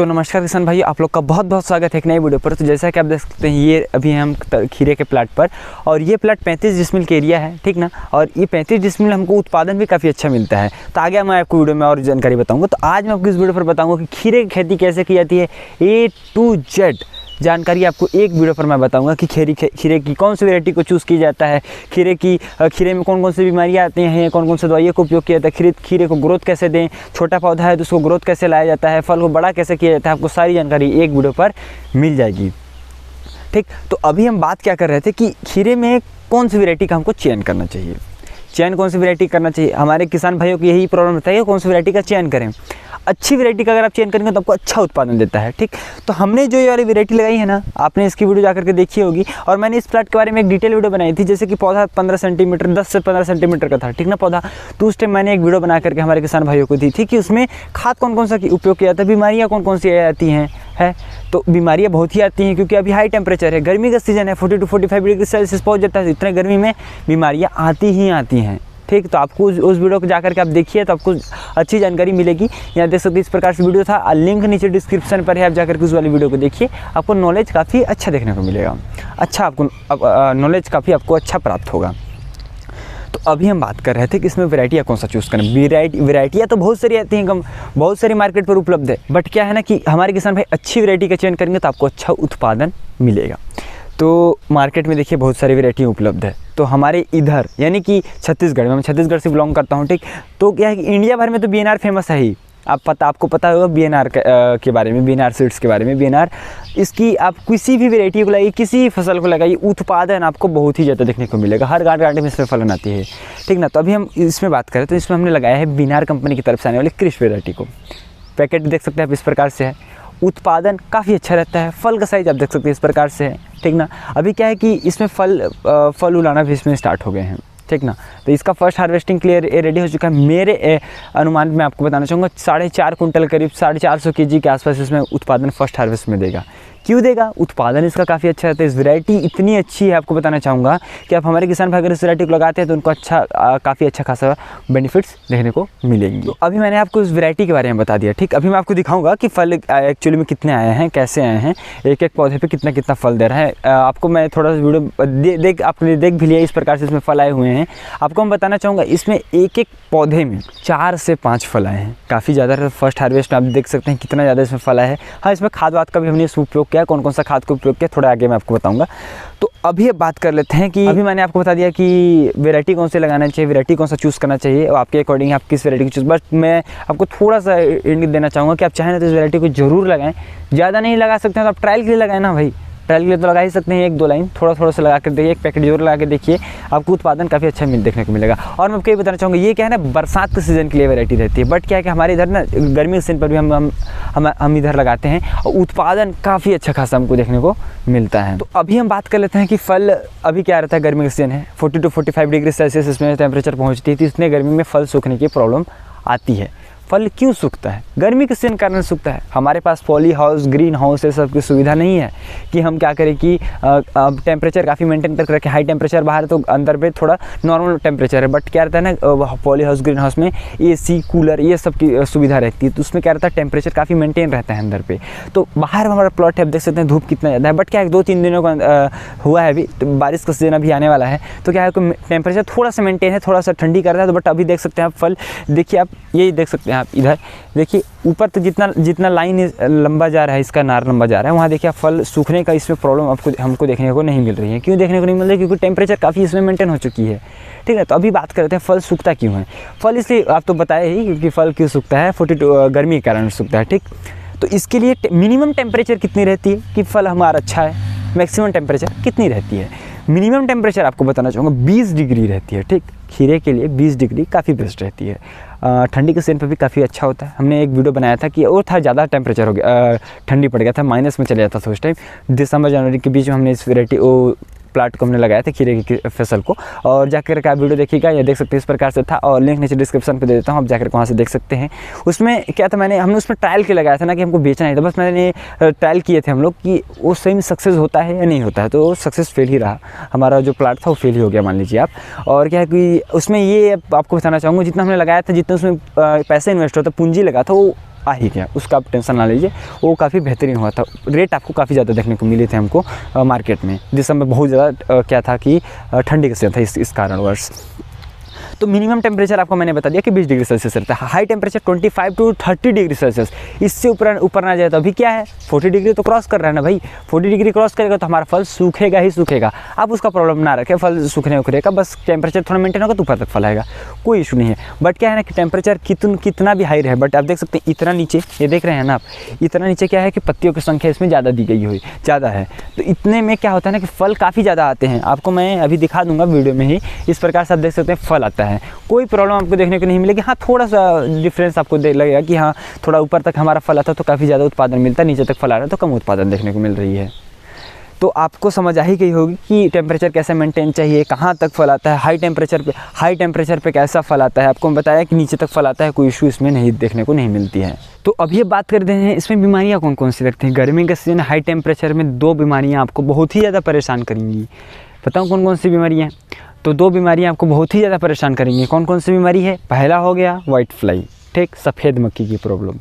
तो नमस्कार किसान भाई, आप लोग का बहुत बहुत स्वागत है एक नई वीडियो पर। तो जैसा कि आप देख सकते हैं, ये अभी हम खीरे के प्लाट पर, और ये प्लाट 35 डिसमिल के एरिया है, ठीक ना। और ये 35 डिसमिल हमको उत्पादन भी काफ़ी अच्छा मिलता है। तो आगे मैं आपको वीडियो में और जानकारी बताऊंगा। तो आज मैं आपको इस वीडियो पर बताऊंगा कि खीरे की खेती कैसे की जाती है, A to Z जानकारी आपको एक वीडियो पर मैं बताऊंगा कि खीरे की कौन सी वैरायटी को चूज़ किया जाता है, खीरे में कौन कौन सी बीमारियां आती हैं, कौन कौन से दवाइयों का उपयोग किया जाता है, खीरे को ग्रोथ कैसे दें, छोटा पौधा है तो उसको ग्रोथ कैसे लाया जाता है, फल को बड़ा कैसे किया जाता है, आपको सारी जानकारी एक वीडियो पर मिल जाएगी। ठीक, तो अभी हम बात क्या कर रहे थे कि खीरे में कौन सी वैरायटी का हमको चयन करना चाहिए। चयन कौन सी वैरायटी करना चाहिए, हमारे किसान भाइयों को यही प्रॉब्लम रहता है, कौन सी वैरायटी का चयन करें। अच्छी वैरायटी का अगर आप चयन करेंगे तो आपको अच्छा उत्पादन देता है। ठीक, तो हमने जो ये वाली वैरायटी लगाई है ना, आपने इसकी वीडियो जाकर के देखी होगी, और मैंने इस प्लाट के बारे में एक डिटेल वीडियो बनाई थी। जैसे कि पौधा 15 सेंटीमीटर 10 से 15 सेंटीमीटर का था, ठीक ना पौधा। तो उस टाइम मैंने एक वीडियो बना करके हमारे किसान भाइयों को दी थी कि उसमें खाद कौन कौन सा उपयोग किया जाता है, बीमारियाँ कौन कौन सी आती हैं है। तो बीमारियाँ बहुत ही आती हैं क्योंकि अभी हाई टेम्परेचर है, गर्मी का सीजन है, 40 to 45 डिग्री सेल्सियस पहुँच जाता है। इतने गर्मी में बीमारियाँ आती ही आती हैं। ठीक, तो आपको उस वीडियो को जाकर के आप देखिए तो आपको अच्छी जानकारी मिलेगी। यहाँ देख सकते हैं इस प्रकार से वीडियो था, लिंक नीचे डिस्क्रिप्शन पर है, आप जाकर के उस वाली वीडियो को देखिए, आपको नॉलेज काफ़ी अच्छा देखने को मिलेगा। अच्छा, आपको नॉलेज काफ़ी आपको अच्छा प्राप्त होगा। तो अभी हम बात कर रहे थे कि इसमें वैरायटियाँ कौन सा चूज़ करें। वैरायटियाँ तो बहुत सारी आती हैं, बहुत सारी मार्केट पर उपलब्ध है, बट क्या है ना कि हमारे किसान भाई अच्छी वैरायटी का चयन करेंगे तो आपको अच्छा उत्पादन मिलेगा। तो मार्केट में देखिए बहुत सारी वैरायटी उपलब्ध है। तो हमारे इधर यानी कि छत्तीसगढ़ में, मैं छत्तीसगढ़ से बिलोंग करता हूँ, ठीक। तो क्या है कि इंडिया भर में तो BNR फेमस है ही, आपको पता होगा BNR के बारे में, BNR सीड्स के बारे में। BNR इसकी आप किसी भी वैरायटी को लगाइए, किसी फसल को लगाइए, उत्पादन आपको बहुत ही ज़्यादा देखने को मिलेगा। हर गांठ में इसमें फलन आती है, ठीक ना। तो अभी हम इसमें बात करें तो इसमें हमने लगाया है BNR कंपनी की तरफ से आने वाली क्रिश वैरायटी को। पैकेट देख सकते हैं आप इस प्रकार से है, उत्पादन काफ़ी अच्छा रहता है, फल का साइज आप देख सकते हैं इस प्रकार से है, ठीक ना। अभी क्या है कि इसमें फल उलाना भी इसमें स्टार्ट हो गए हैं, ठीक ना। तो इसका फर्स्ट हार्वेस्टिंग क्लियर रेडी हो चुका है। मेरे अनुमान में आपको बताना चाहूँगा 4.5 कुंटल करीब 450 kg के आसपास इसमें उत्पादन फर्स्ट हार्वेस्ट में देगा। क्यों देगा, उत्पादन इसका काफ़ी अच्छा रहता है। इस वैरायटी इतनी अच्छी है, आपको बताना चाहूँगा कि आप हमारे किसान भाई अगर इस वैरायटी को लगाते हैं तो उनको काफ़ी अच्छा खासा बेनिफिट्स देखने को मिलेंगे। तो अभी मैंने आपको इस वैरायटी के बारे में बता दिया, ठीक। अभी मैं आपको दिखाऊंगा कि फल एक्चुअली में कितने आए हैं, कैसे आए हैं, एक एक पौधे पे कितना कितना फल दे रहा है। आपको मैं थोड़ा सा वीडियो आपने देख भी लिया, इस प्रकार से इसमें फल आए हुए हैं। आपको मैं बताना चाहूँगा इसमें एक एक पौधे में 4 से 5 फल आए हैं, काफ़ी ज़्यादा। फर्स्ट हार्वेस्ट आप देख सकते हैं कितना ज़्यादा इसमें फल आया है। हाँ, इसमें खाद वाद का भी हमने उपयोग किया, कौन कौन सा खाद का उपयोग किया थोड़ा आगे मैं आपको बताऊंगा। तो अभी अब बात कर लेते हैं कि अभी मैंने आपको बता दिया कि वैरायटी कौन से लगाना चाहिए, वैरायटी कौन सा चूज़ करना चाहिए, और आपके अकॉर्डिंग आप किस वैरायटी को चूज़। बट मैं आपको थोड़ा सा इंगित देना चाहूँगा कि आप चाहें तो इस वैरायटी को जरूर लगाएं। ज़्यादा नहीं लगा सकते हैं तो आप ट्रायल के लिए लगाएं ना भाई, ट्रायल के लिए तो लगा ही सकते हैं, 1-2 लाइन थोड़ा सा लगा कर देखिए, एक पैकेट जरूर लगा के देखिए, आपको उत्पादन काफ़ी अच्छा देखने को मिलेगा। और मैं आपको ये बताना चाहूँगा, ये क्या है ना, बरसात के सीज़न के लिए वैरायटी रहती है। बट क्या है कि हमारे इधर ना गर्मी के सीजन पर भी हम इधर लगाते हैं और उत्पादन काफ़ी अच्छा खासा हमको देखने को मिलता है। तो अभी हम बात कर लेते हैं कि फल अभी क्या रहता है, गर्मी का सीजन है, 40 to 45 डिग्री सेल्सियस इसमें टेम्परेचर पहुँचती है। तो इतने गर्मी में फल सूखने की प्रॉब्लम आती है। फल क्यों सूखता है, गर्मी के सीजन कारण सूखता है। हमारे पास पॉली हाउस, ग्रीन हाउस ये सब की सुविधा नहीं है कि हम क्या करें कि टेम्परेचर काफ़ी मेंटेन करके रखें। हाई टेम्परेचर बाहर तो अंदर पे थोड़ा नॉर्मल टेम्परेचर है, बट क्या रहता है ना, पॉली हाउस, ग्रीन हाउस में AC, कूलर ये सब की सुविधा रहती है। तो उसमें क्या रहता है, टेम्परेचर काफ़ी मेंटेन रहता है अंदर पे। तो बाहर हमारा प्लॉट है, आप देख सकते हैं धूप कितना ज़्यादा है। बट क्या है 2-3 दिनों का हुआ है, अभी तो बारिश का सीजन अभी आने वाला है। तो क्या है कि टेम्परेचर थोड़ा सा मेंटेन है, थोड़ा सा ठंडी कर रहा है। तो बट अभी देख सकते हैं आप फल, देखिए आप यही देख सकते हैं आप इधर देखिए ऊपर तो जितना लाइन लंबा जा रहा है, इसका नार लंबा जा रहा है, वहाँ देखिए फल सूखने का इसमें प्रॉब्लम हमको देखने को नहीं मिल रही है। क्यों देखने को नहीं मिल रही है, क्योंकि टेम्परेचर काफ़ी इसमें मेंटेन हो चुकी है, ठीक है। तो अभी बात करते हैं फल सूखता क्यों है। फल इसलिए आप तो बताए ही, क्योंकि फल क्यों सूखता है, 42 गर्मी के कारण सूखता है, ठीक। तो इसके लिए मिनिमम टेम्परेचर कितनी रहती है कि फल हमारा अच्छा है, मैक्सिमम टेम्परेचर कितनी रहती है। मिनिमम टेम्परेचर आपको बताना चाहूँगा 20 डिग्री रहती है, ठीक। खीरे के लिए 20 डिग्री काफ़ी बेस्ट रहती है। ठंडी के सीजन पर भी काफ़ी अच्छा होता है। हमने एक वीडियो बनाया था कि और था ज़्यादा टेम्परेचर हो गया, ठंडी पड़ गया था, माइनस में चले जाता था उस टाइम। दिसंबर जनवरी के बीच में हमने इस वैरायटी प्लाट को हमने लगाया था, खीरे की फसल को। और जाकर के आप वीडियो देखिएगा, ये देख सकते हैं इस प्रकार से था, और लिंक नीचे डिस्क्रिप्शन पे दे देता हूँ, आप जाकर वहाँ से देख सकते हैं। उसमें क्या था, हमने उसमें ट्रायल के लगाया था ना कि हमको बेचना ही था, बस मैंने ट्रायल किए थे हम लोग कि वो सही में सक्सेस होता है या नहीं होता है। तो सक्सेस फेल ही रहा, हमारा जो प्लाट था वो फेल ही हो गया मान लीजिए आप। और क्या है कि उसमें ये आपको बताना चाहूँगा, जितना हमने लगाया था, जितना उसमें पैसे इन्वेस्ट होता, पूंजी लगा था, वो आ ही गया, उसका आप टेंशन ना लीजिए, वो काफ़ी बेहतरीन हुआ था। रेट आपको काफ़ी ज़्यादा देखने को मिले थे हमको मार्केट में, जिस समय बहुत ज़्यादा क्या था कि ठंडी का सीजन था, इस कारणवश। तो मिनिमम टेम्परेचर आपको मैंने बता दिया कि 20 डिग्री सेल्सियस रहता है, high temperature 25 to 30 degree Celsius, इससे ऊपर ना जाए। तो अभी क्या है 40 डिग्री तो क्रॉस कर रहा है ना भाई, 40 डिग्री क्रॉस करेगा तो हमारा फल सूखेगा ही सूखेगा। आप उसका प्रॉब्लम ना रखें, फल सूखने उखरेगा, बस टेम्परेचर थोड़ा मेंटेन होगा तो ऊपर तक फल आएगा, कोई इशू नहीं है। बट क्या है ना कि टेम्परेचर कितना भी हाई रहे, बट आप देख सकते हैं इतना नीचे, ये देख रहे हैं ना आप, इतना नीचे क्या है कि पत्तियों की संख्या इसमें ज़्यादा दी गई हुई ज़्यादा है, तो इतने में क्या होता है ना कि फल काफ़ी ज़्यादा आते हैं। आपको मैं अभी दिखा दूंगा वीडियो में ही, इस प्रकार से आप देख सकते हैं फल आता है, कोई प्रॉब्लम आपको देखने को नहीं मिलेगी। हाँ, थोड़ा सा डिफरेंस आपको लगेगा कि हाँ थोड़ा ऊपर तक हमारा फल आता है तो काफ़ी ज़्यादा उत्पादन मिलता है, नीचे तक फल आ रहा है तो कम उत्पादन देखने को मिल रही है। तो आपको समझ आ ही गई होगी कि टेम्परेचर कैसे मेंटेन चाहिए, कहाँ तक फल आता है, हाई टेम्परेचर पे कैसा फल आता है। आपको बताया कि नीचे तक फल आता है, कोई इशू इसमें नहीं देखने को नहीं मिलती है। तो अब ये बात करते हैं इसमें बीमारियाँ कौन कौन सी लगती हैं। गर्मी के सीजन हाई टेम्परेचर में 2 बीमारियाँ आपको बहुत ही ज़्यादा परेशान करेंगी। बताऊँ कौन कौन सी बीमारियाँ? तो 2 बीमारियाँ आपको बहुत ही ज़्यादा परेशान करेंगी। कौन कौन सी बीमारी है? पहला हो गया वाइट फ्लाई, ठीक, सफ़ेद मक्खी की प्रॉब्लम।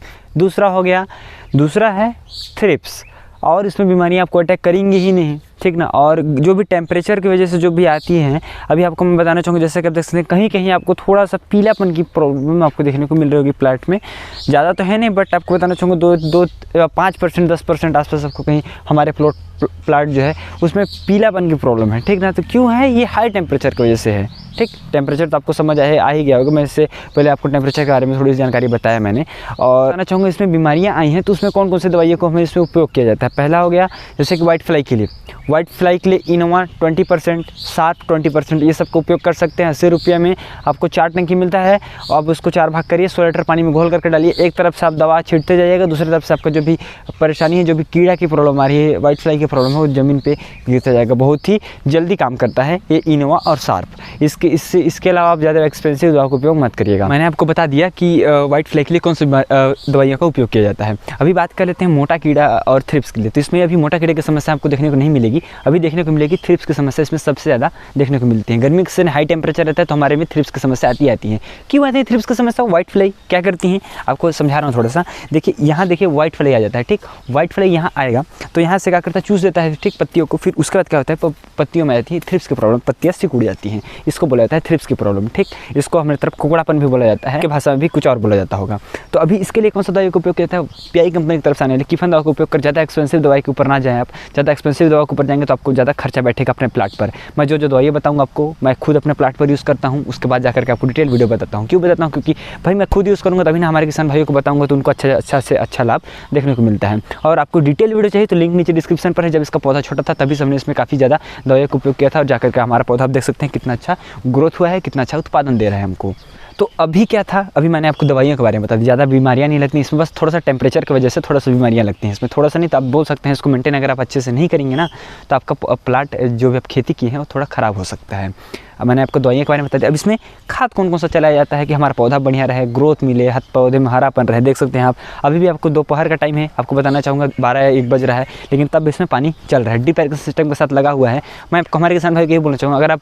दूसरा है थ्रिप्स, और इसमें बीमारियाँ आपको अटैक करेंगी ही नहीं, ठीक ना। और जो भी टेम्परेचर की वजह से जो भी आती हैं, अभी आपको मैं बताना चाहूँगा, जैसे कि आप देख सकते हैं कहीं कहीं आपको थोड़ा सा पीलापन की प्रॉब्लम आपको देखने को मिल रही होगी प्लांट में, ज़्यादा तो है नहीं, बट आपको बताना चाहूँगा 5% 10% आसपास आपको कहीं हमारे प्लांट जो है उसमें पीलापन की प्रॉब्लम है, ठीक ना। तो क्यों है? ये हाई टेम्परेचर की वजह से है, ठीक। टेम्परेचर तो आपको समझ आ ही गया होगा, मैं इससे पहले आपको टेम्परेचर के बारे में थोड़ी सी जानकारी बताया मैंने। और बताना चाहूँगा इसमें बीमारियाँ आई हैं तो उसमें कौन कौन सी दवाइयों को हमें इसमें उपयोग किया जाता है। पहला हो गया जैसे कि वाइट फ्लाई के लिए इनोवा 20%, सार्प 20%, ये सब का उपयोग कर सकते हैं। 80 रुपये में आपको 4 टंकी मिलता है, आप उसको 4 भाग करिए, 100 लीटर पानी में घोल करके डालिए। एक तरफ से आप दवा छिड़ते जाइएगा, दूसरी तरफ से आपका जो भी परेशानी है, जो भी कीड़ा की प्रॉब्लम आ रही है, वाइट फ्लाई की प्रॉब्लम है, वो ज़मीन पे गिरता जाएगा। बहुत ही जल्दी काम करता है ये इनोवा और सार्प। इसके अलावा आप ज़्यादा एक्सपेंसिव दवा का उपयोग मत करिएगा। मैंने आपको बता दिया कि वाइट फ्लाई के लिए कौन सी दवाइयों का उपयोग किया जाता है। अभी बात कर लेते हैं मोटा कीड़ा और थ्रिप्स के लिए। तो इसमें अभी मोटा कीड़े की समस्या आपको देखने को नहीं मिलेगी, अभी देखने को मिलेगी थ्रिप्स की समस्या इसमें सबसे ज़्यादा देखने को मिलती है। गर्मी से हाई टेम्परेचर रहता है तो हमारे में थ्रिप्स की समस्या आती है। क्यों आती है थ्रिप्स की समस्या? वाइट फ्लाई क्या करती हैं आपको समझा रहा हूँ थोड़ा सा। देखिए यहाँ देखिए वाइट फ्लाई आ जाता है, ठीक। वाइट फ्लाई यहाँ आएगा तो यहाँ से क्या करता है, चूस देता है, ठीक, पत्तियों को। फिर उसके बाद क्या होता है, पत्तियों में आती है थ्रिप्स की प्रॉब्लम, पत्तियाँ सिकुड़ जाती हैं, इसको बोला जाता है थ्रिप्स की प्रॉब्लम, ठीक। इसको हमारी तरफ कुकड़ापन भी बोला जाता है, कि भाषा में भी कुछ और बोला जाता होगा। तो अभी इसके लिए कौन सा दवाई का उपयोग किया जाता है? पीआई कंपनी की तरफ से आने वाली किफन दवा का उपयोग कर। ज़्यादा एक्सपेंसिव दवाई के ऊपर ना जाएँ आप, ज़्यादा एक्सपेंसिव दवा के ऊपर जाएंगे तो आपको ज़्यादा खर्चा बैठेगा अपने प्लाट पर। मैं जो दवाई बताऊँगा आपको, मैं खुद अपने प्लाट पर यूज़ करता हूँ, उसके बाद जाकर के आपको डिटेल वीडियो बताता हूँ। क्यों बताता हूँ? क्योंकि भाई मैं खुद यूज़ करूँगा तभी ना हमारे किसान भाइयों को बताऊँगा, तो उनको अच्छा से अच्छा लाभ देखने को मिलता है। और आपको डिटेल वीडियो चाहिए तो लिंक नीचे डिस्क्रिप्शन पर है। जब इसका पौधा छोटा था तभी हमने इसमें काफ़ी ज़्यादा दवाई का उपयोग किया था, और जाकर के हमारा पौधा आप देख सकते हैं कितना अच्छा ग्रोथ हुआ है, कितना अच्छा उत्पादन दे रहा है हमको। तो अभी क्या था, अभी मैंने आपको दवाइयों के बारे में बता दी। ज़्यादा बीमारियाँ नहीं लगती इसमें, बस थोड़ा सा टेम्परेचर की वजह से थोड़ा सा बीमारियाँ लगती हैं इसमें, थोड़ा सा नहीं तो आप बोल सकते हैं इसको मेंटेन अगर आप अच्छे से नहीं करेंगे ना तो आपका प्लाट जो भी आप खेती की है वो थोड़ा ख़राब हो सकता है। अब मैंने आपको दवाइयों के बारे में बता दिया। अब इसमें खाद कौन कौन सा चलाया जाता है कि हमारा पौधा बढ़िया रहे, ग्रोथ मिले, हथ पौधे में हरापन रहे। देख सकते हैं आप, अभी भी आपको दोपहर का टाइम है, आपको बताना चाहूँगा 12 या 1 बज रहा है, लेकिन तब इसमें पानी चल रहा है, ड्रिप इरिगेशन सिस्टम के साथ लगा हुआ है। मैं आपको हमारे किसान भाई को ये बोलना चाहूँगा, अगर आप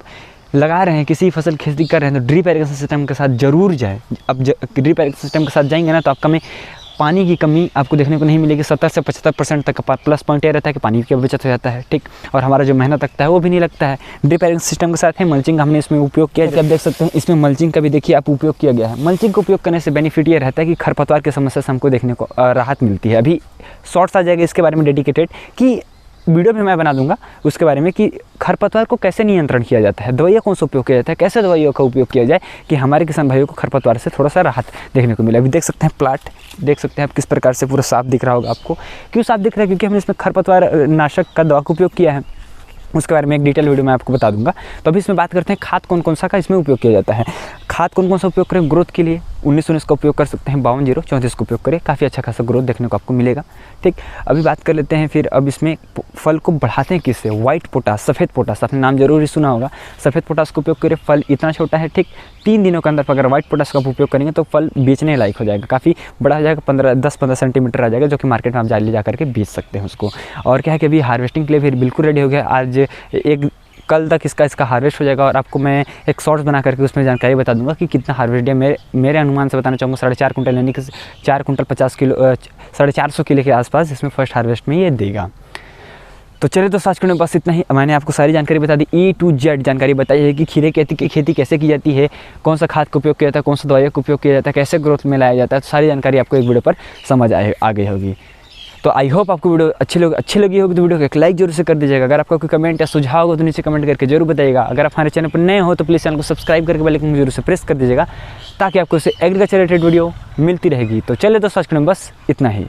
लगा रहे हैं किसी फसल खेती कर रहे हैं तो ड्रिप इरिगेशन सिस्टम के साथ ज़रूर जाए। अब ड्रिप इरिगेशन सिस्टम के साथ जाएंगे ना तो आपका में पानी की कमी आपको देखने को नहीं मिलेगी। 70 से 75% तक का प्लस पॉइंट ये रहता है कि पानी की बचत हो जाता है, ठीक। और हमारा जो मेहनत लगता है वो भी नहीं लगता है। ड्रिप इरिगेशन सिस्टम के साथ है मल्चिंग हमने इसमें उपयोग किया है। आप देख सकते हैं इसमें मल्चिंग का भी देखिए आप उपयोग किया गया है। मल्चिंग का उपयोग करने से बेनिफिट ये रहता है कि खरपतवार की समस्या से हमको देखने को राहत मिलती है। अभी शॉर्ट्स आ जाएगा इसके बारे में डेडिकेटेड, कि वीडियो भी मैं बना दूंगा उसके बारे में कि खरपतवार को कैसे नियंत्रण किया जाता है, दवाइयाँ कौन सा उपयोग किया जाता है, कैसे दवाइयों का उपयोग किया जाए कि हमारे किसान भाइयों को खरपतवार से थोड़ा सा राहत देखने को मिले। अभी देख सकते हैं प्लाट, देख सकते हैं आप किस प्रकार से पूरा साफ दिख रहा होगा आपको। क्यों साफ दिख रहा है? क्योंकि हमने इसमें खरपतवार नाशक का दवा का उपयोग किया है। उसके बारे में एक डिटेल वीडियो मैं आपको बता दूंगा। तो अभी इसमें बात करते हैं खाद कौन कौन सा का इसमें उपयोग किया जाता है। खाद कौन कौन सा उपयोग करें ग्रोथ के लिए? 19-19 का उपयोग कर सकते हैं, 52-0-34 का उपयोग करें, काफ़ी अच्छा खासा ग्रोथ देखने को आपको मिलेगा, ठीक। अभी बात कर लेते हैं फिर, अब इसमें फल को बढ़ाते हैं किससे? वाइट पोटास, सफ़ेद पोटास, आपने नाम जरूर ही सुना होगा। सफ़ेद पोटास का उपयोग करें, फल इतना छोटा है, ठीक। 3 दिनों के अंदर अगर वाइट पोटास का उपयोग करेंगे तो फल बेचने लायक हो जाएगा, काफ़ी बड़ा हो जाएगा, 10-15 सेंटीमीटर आ जाएगा, जो कि मार्केट में आप ले जा करके बेच सकते हैं उसको। और क्या है कि अभी हार्वेस्टिंग के लिए फिर बिल्कुल रेडी हो गया। आज एक कल तक इसका हार्वेस्ट हो जाएगा और आपको मैं एक शॉर्ट्स बना करके उसमें जानकारी बता दूंगा कि कितना हार्वेस्ट है। मेरे अनुमान से बताना चाहूँगा 4.5 कुंटल, यानी कि 4 कुंटल 50 किलो 450 किलो के आसपास इसमें फर्स्ट हार्वेस्ट में ये देगा। तो चलिए दोस्तों, आज के बस इतना ही। मैंने आपको सारी जानकारी बता दी, A to Z जानकारी बताई है कि खीरे की खेती कैसे की जाती है, कौन सा खाद का उपयोग किया जाता है, कौन सा दवाइयों का उपयोग किया जाता है, कैसे ग्रोथ में लाया जाता है। तो सारी जानकारी आपको एक वीडियो पर समझ आ गई होगी। तो आई होप आपको वीडियो अच्छी लगी होगी। तो वीडियो को एक लाइक जरूर से कर दीजिएगा। अगर आपका कोई कमेंट या सुझाव हो तो नीचे कमेंट करके जरूर बताइएगा। अगर आप हमारे चैनल पर नए हो तो प्लीज़ चैनल को सब्सक्राइब करके बेल आइकन जरूर से प्रेस कर दीजिएगा, ताकि आपको इससे एग्रीकल्चर रिलेटेड वीडियो मिलती रहेगी। तो चलिए दोस्तों, आज के बस इतना ही।